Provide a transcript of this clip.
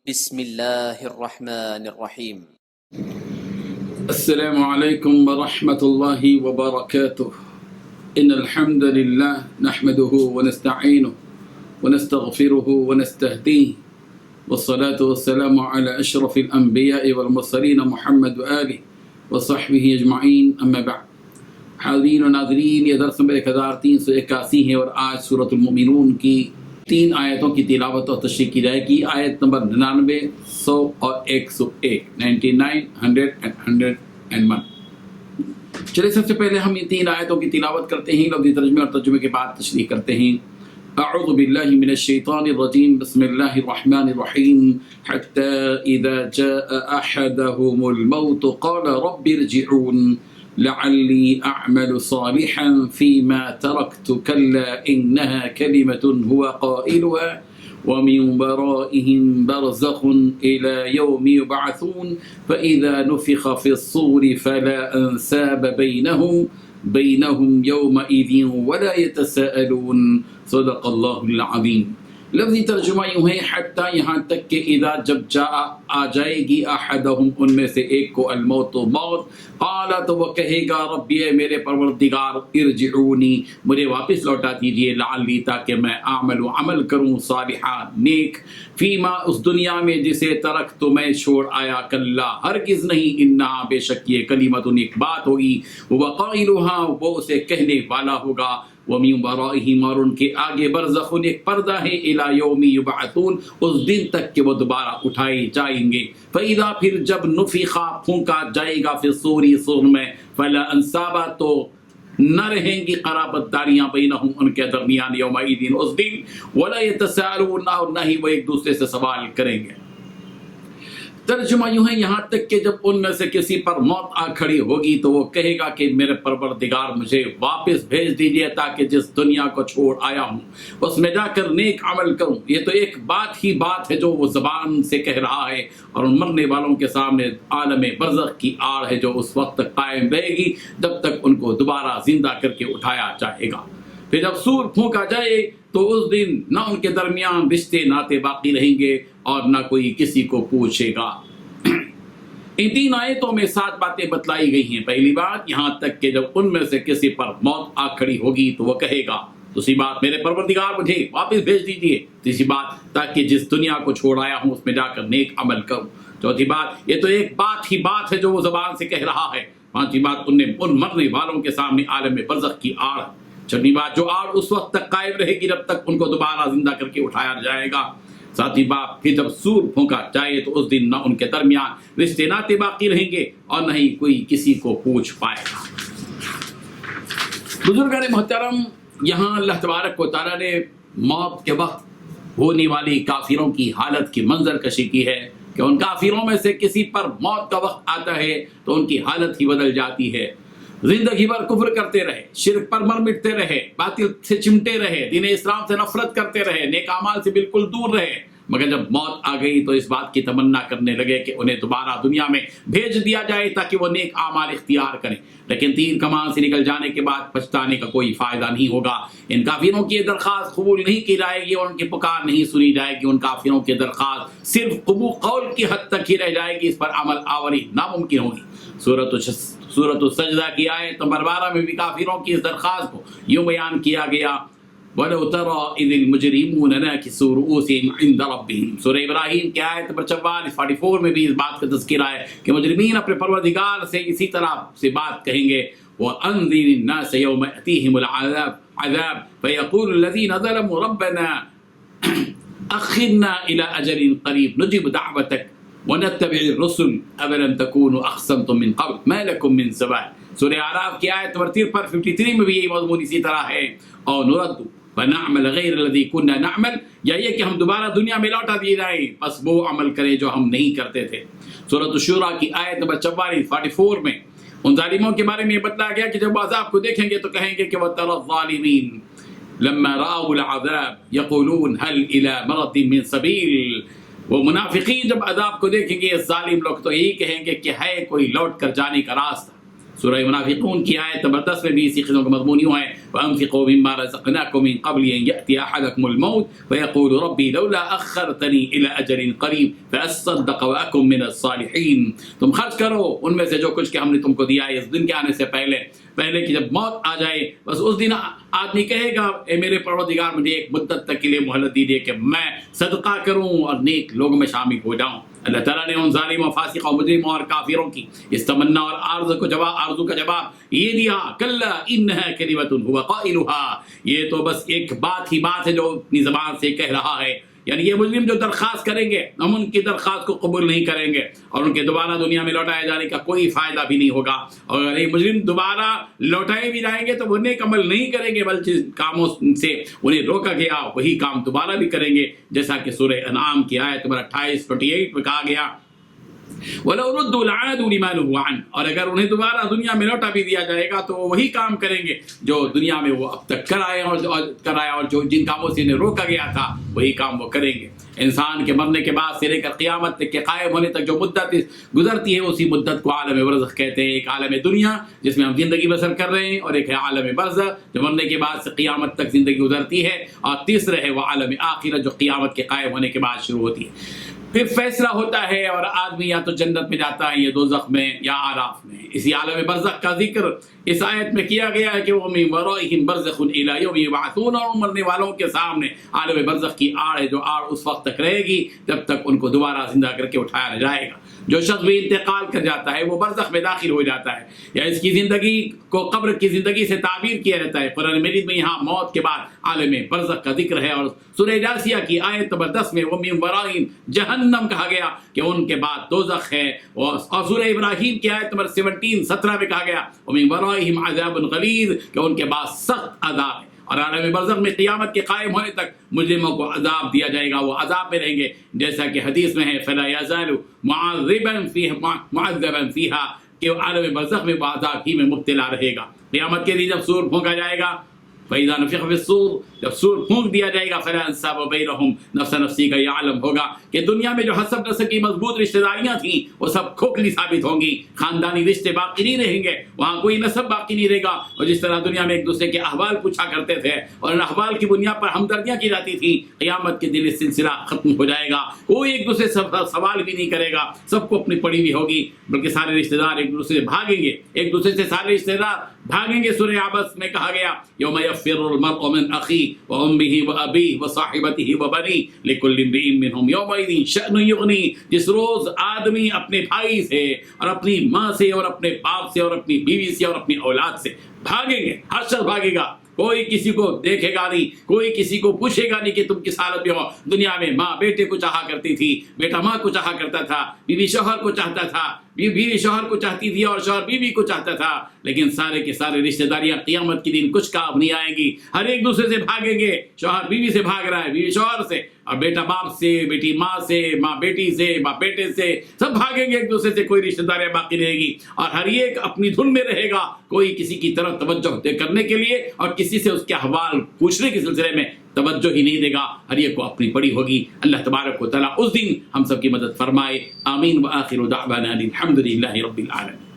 بسم الله الرحمن الرحيم. السلام عليكم ورحمة الله وبركاته. إن الحمد لله نحمده ونستعينه ونستغفره ونستهديه والصلاة والسلام على أشرف الأنبياء والمرسلين محمد وآله وصحبه أجمعين أما بعد. حاضرین و ناظرین، یہ درس نمبر 1381 ہے اور آج سورۃ المؤمنون کی 3 آیتوں کی تلاوت اور تشریح کی جائے گی۔ آیت نمبر 99، 100 اور 101، 99، 100 and 101۔ چلے سب سے پہلے ہم ان 3 آیتوں کی تلاوت کرتے ہیں، لفظی ترجمے اور ترجمے کے بعد تشریح کرتے ہیں۔ اعوذ باللہ من الشیطان الرجیم، بسم اللہ الرحمن الرحیم۔ حتی اذا جاء احدهم الموت قال رب ارجعون لعلی اعمل صالحا فيما تركت كلا انها كلمة هو قائلها ومن ورائهم برزخ الى يوم يبعثون فاذا نفخ في الصور فلا انساب بينهم يومئذ ولا يتساءلون صدق اللہ العظیم۔ لفظی ترجمہ یوں ہے، حتی یہاں تک کہ اذا جب آ جائے گی احدہم ان میں سے ایک کو الموت موت، قال تو وہ کہے گا ربی اے میرے پروردگار ارجعونی مجھے واپس لوٹا دیجئے، لعلی تاکہ میں عمل کروں صالحا نیک، فیما اس دنیا میں جسے ترک تو میں چھوڑ آیا، کلا ہرگز نہیں، انہا بے شک یہ کلمۃ ایک بات ہوگی، وقائلها وہ اسے کہنے والا ہوگا، وَمِن وَرَائِهِمْ اور ان کے آگے برزخ ایک پردہ ہے، إِلَى يَوْمِ يُبْعَثُونَ اس دن تک کہ وہ دوبارہ اٹھائے جائیں گے، فَإِذَا پھر جب نُفِخَ پھونکا جائے گا فِي الصُّورِ سور میں، فَلَا أَنْسَابَ تو نہ رہیں گی قرابت داریاں بینہم ان کے درمیان، یومئذ اس دن، وَلَا يَتَسَاءلُونَ اور نہ ہی وہ ایک دوسرے سے سوال کریں گے۔ ترجمہ یوں ہے، یہاں تک کہ جب ان میں سے کسی پر موت آ کھڑی ہوگی تو وہ کہے گا کہ میرے پروردگار مجھے واپس بھیج دیجئے تاکہ جس دنیا کو چھوڑ آیا ہوں اس میں جا کر نیک عمل کروں۔ یہ تو ایک بات ہی بات ہے جو وہ زبان سے کہہ رہا ہے، اور ان مرنے والوں کے سامنے عالم برزخ کی آڑ ہے جو اس وقت تک قائم رہے گی جب تک ان کو دوبارہ زندہ کر کے اٹھایا جائے گا۔ پھر جب سور پھونکا جائے تو اس دن نہ ان کے درمیان رشتے ناطے باقی رہیں گے اور نہ کوئی کسی کو پوچھے گا۔ ان 3 آیتوں میں 7 باتیں بتلائی گئی ہیں۔ پہلی بات، یہاں تک کہ جب ان میں سے کسی پر موت آ کھڑی ہوگی تو وہ کہے گا، دوسری بات میرے پروردگار مجھے واپس بھیج دیجیے، تیسری بات تاکہ جس دنیا کو چھوڑ آیا ہوں اس میں جا کر نیک عمل کروں، چوتھی بات یہ تو ایک بات ہی بات ہے جو وہ زبان سے کہہ رہا ہے، پانچویں بات ان مرنے والوں کے سامنے عالم برزخ کی آڑ، چھٹی بات جو آڑ اس وقت تک قائم رہے گی جب تک ان کو دوبارہ زندہ کر کے اٹھایا جائے گا، ساتھی بات پھر جب سور پھونکا جائے تو اس دن نہ ان کے درمیان رشتے ناطے باقی رہیں گے اور نہ ہی کوئی کسی کو پوچھ پائے گا۔ بزرگان محترم، یہاں اللہ تبارک و تعالیٰ نے موت کے وقت ہونے والی کافروں کی حالت کی منظر کشی کی ہے کہ ان کافروں میں سے کسی پر موت کا وقت آتا ہے تو ان کی حالت ہی بدل جاتی ہے۔ زندگی بھر کفر کرتے رہے، شرک پر مر مٹتے رہے، باطل سے چمٹے رہے، دین اسلام سے نفرت کرتے رہے، نیک اعمال سے بالکل دور رہے، مگر جب موت آ گئی تو اس بات کی تمنا کرنے لگے کہ انہیں دوبارہ دنیا میں بھیج دیا جائے تاکہ وہ نیک اعمال اختیار کریں، لیکن تیر کمان سے نکل جانے کے بعد پچھتانے کا کوئی فائدہ نہیں ہوگا۔ ان کافروں کی درخواست قبول نہیں کی جائے گی اور ان کی پکار نہیں سنی جائے گی، ان کافروں کی درخواست صرف قول کی حد تک ہی رہ جائے گی، اس پر عمل آوری ناممکن ہوگی۔ سورۃ السجدہ کی آیت نمبر 12 میں بھی کافروں کی اس درخواست کو یوں بیان کیا گیا، وَلَوْ تَرَى إِذِ الْمُجْرِمُونَ نَاكِسُو رُؤُوسِهِمْ عِنْدَ رَبِّهِمْ۔ سورہ ابراہیم کی آیت نمبر 44 میں بھی اس بات کا تذکرہ ہے کہ مجرمین اپنے پروردگار سے اسی طرح سے بات کہیں گے، وَأَنذِرِ النَّاسَ يَوْمَ يَأْتِيهِمُ الْعَذَابُ فَيَقُولُ الَّذِينَ ظَلَمُوا رَبَّنَا أَخِّرْنَا إِلَى أَجَلٍ قَرِيبٍ نُجِبْ دَعْوَتَكَ وَنَتَّبِعِ الرُّسُلَ أَوَلَمْ تَكُونُوا أَقْسَمْتُم مِّن قَبْلُ مَا لَكُم مِّن زَوَالٍ۔ سورہ اعراف کی آیت نمبر 53 میں بھی یہی مضمون اسی طرح ہے، اور نُرَدُّ فَنَعْمَلَ غَيْرَ الَّذِي كُنَّا نَعْمَلُ، یا یہ کہ ہم دوبارہ دنیا میں لوٹا دیے جائیں بس وہ عمل کریں جو ہم نہیں کرتے تھے۔ سورۃ الشورى کی آیت نمبر 44 میں ان ظالموں کے بارے میں یہ بتلایا گیا کہ جب عذاب کو دیکھیں گے تو کہیں گے کہ وَتَرَى الظَّالِمِينَ لَمَّا رَأَوُا الْعَذَابَ يَقُولُونَ هَلْ إِلَى مَرَدٍ مِّن سَبِيلٍ۔ وہ منافقین جب عذاب کو دیکھیں گے ظالم لوگ تو یہی کہیں گے کہ ہے کوئی لوٹ کر جانے کا راستہ۔ سورہ منافقون کی آیت نمبر 10 میں بھی اسی قسم کا مضمون یوں ہے وَأَنفِقُوا مِمَّا رَزَقْنَاكُم مِّن قَبْلِ أَن يَأْتِيَ أَحَدَكُمُ الْمَوْتُ فَيَقُولُ رَبِّي لَوْلَا أَخَّرْتَنِي إِلَىٰ أَجَلٍ قَرِيبٍ فَأَصَّدَّقَ وَأَكُن مِّنَ الصَّالِحِينَ۔ تم خرچ کرو ان میں سے جو کچھ کہ ہم نے تم کو دیا ہے اس دن کے آنے سے پہلے کہ جب موت آ جائے بس اس دن آدمی کہے گا اے میرے پروردگار مجھے ایک مدت تک کے لیے مہلت دیجیے کہ میں صدقہ کروں اور نیک لوگوں میں شامل ہو جاؤں۔ اللہ تعالیٰ نے ان ظالم و فاسق و مجرم اور کافروں کی اس تمنا اور آرزو کا جواب یہ دیا کلا انہا کلمۃ هو قائلها، یہ تو بس ایک بات ہے جو اپنی زبان سے کہہ رہا ہے۔ یعنی یہ مجرم جو درخواست کریں گے ہم ان کی درخواست کو قبول نہیں کریں گے اور ان کے دوبارہ دنیا میں لوٹائے جانے کا کوئی فائدہ بھی نہیں ہوگا، اور اگر یہ مجرم دوبارہ لوٹائے بھی جائیں گے تو وہ نیک عمل نہیں کریں گے بلکہ کاموں سے انہیں روکا گیا وہی کام دوبارہ بھی کریں گے، جیسا کہ سورہ انعام کی آیت نمبر 28 میں کہا گیا وَلَوْ رُدُّوا لَعَادُوا لِمَا نُهُوا عَنْهُ، اور اگر انہیں دوبارہ دنیا میں لوٹا بھی دیا جائے گا تو وہ وہی کام کریں گے جو دنیا میں وہ اب تک کرائے اور جو جن کاموں سے انہیں روکا گیا تھا وہی کام وہ کریں گے۔ انسان کے مرنے کے بعد سے لے کر قیامت تک کے قائم ہونے تک جو مدت گزرتی ہے اسی مدت کو عالم برزخ کہتے ہیں۔ ایک عالم دنیا جس میں ہم زندگی بسر کر رہے ہیں، اور ایک ہے عالم برزخ جو مرنے کے بعد سے قیامت تک زندگی گزرتی ہے، اور تیسرا ہے وہ عالم آخرت جو قیامت کے قائم ہونے کے بعد شروع ہوتی ہے۔ پھر فیصلہ ہوتا ہے اور آدمی یا تو جنت میں جاتا ہے یا دوزخ میں یا آراف میں۔ اسی عالم برزخ کا ذکر اس آیت میں کیا گیا ہے کہ وہ من ورائہم برزخ الی یوم یبعثون، اور مرنے والوں کے سامنے عالم برزخ کی آڑ ہے جو آڑ اس وقت تک رہے گی جب تک ان کو دوبارہ زندہ کر کے اٹھایا نہ جائے گا۔ جو شخص بھی انتقال کر جاتا ہے وہ برزخ میں داخل ہو جاتا ہے، یا اس کی زندگی کو قبر کی زندگی سے تعبیر کیا جاتا ہے۔ قرآن مجید میں یہاں موت کے بعد عالم برزخ کا ذکر ہے، اور سورہ جاثیہ کی آیت نمبر 10 میں وَمِن وَرَائِهِمْ جہنم کہا گیا کہ ان کے بعد دوزخ ہے، اور سورہ ابراہیم کی آیت نمبر 17 میں کہا گیا وَمِن وَرَائِهِمْ عَذَابٌ غَلِيظٌ کہ ان کے بعد سخت عذاب ہے۔ اور عالم برزخ میں قیامت کے قائم ہونے تک مجرموں کو عذاب دیا جائے گا، وہ عذاب میں رہیں گے، جیسا کہ حدیث میں ہے فَلَا يَزَالُ مُعَذِّبًا فِيهَا کہ عالم برزخ میں وہ عذاب ہی میں مبتلا رہے گا۔ قیامت کے دن جب سور پھونکا جائے گا فَإِذَا نُفِخَ فِي الصُّورِ جب سور پھونک دیا جائے گا فَلَا أَنْسَابَ بَيْنَهُمْ نفس نفسی کا یہ عالم ہوگا کہ دنیا میں جو حسب نسب کی مضبوط رشتہ داریاں تھیں وہ سب کھوکھلی ثابت ہوں گی، خاندانی رشتے باقی نہیں رہیں گے، وہاں کوئی نسب باقی نہیں رہے گا، اور جس طرح دنیا میں ایک دوسرے کے احوال پوچھا کرتے تھے اور ان احوال کی بنیاد پر ہمدردیاں کی جاتی تھیں، قیامت کے دن یہ سلسلہ ختم ہو جائے گا، کوئی ایک دوسرے سے سوال بھی نہیں کرے گا، سب کو اپنی پڑی ہوئی ہوگی، بلکہ سارے رشتہ دار ایک دوسرے سے بھاگیں گے، ایک دوسرے سے سارے رشتہ دار بھاگیں گے۔ سورہ عبس میں کہا گیا یوم یفر المرء من اخیہ وامہ وابیہ وصاحبتہ وبنیہ لکل امرئ منہم یومئذ شأن یغنیہ، جس روز آدمی اپنے بھائی سے اور اپنی ماں سے اور اپنے باپ سے اور اپنی بیوی سے اور اپنی اولاد سے بھاگیں گے، ہر شخص بھاگے گا، کوئی کسی کو دیکھے گا نہیں، کوئی کسی کو پوچھے گا نہیں کہ تم کس حالت میں ہو۔ دنیا میں ماں بیٹے کو چاہا کرتی تھی، بیٹا ماں کو چاہا کرتا تھا، بیوی شوہر کو چاہتا تھا، بیوی شوہر کو چاہتی تھی اور شوہر بیوی کو چاہتا تھا، لیکن سارے کے سارے رشتہ داریاں قیامت کے دن کچھ کام نہیں آئیں گی، ہر ایک دوسرے سے بھاگیں گے، شوہر بیوی سے بھاگ رہا ہے، بیوی شوہر سے، اور بیٹا باپ سے، بیٹی ماں سے، ماں بیٹی سے، باپ بیٹے سے، سب بھاگیں گے ایک دوسرے سے، کوئی رشتہ داریاں باقی رہے گی، اور ہر ایک اپنی دھن میں رہے گا، کوئی کسی کی طرف توجہ کرنے کے لیے اور کسی سے اس کے احوال پوچھنے کے سلسلے میں توجہ ہی نہیں دے گا، ہر ایک کو اپنی پڑی ہوگی۔ اللہ تبارک و تعالیٰ اس دن ہم سب کی مدد فرمائے، آمین۔ وآخر دعوانا الحمد للہ رب العالمین۔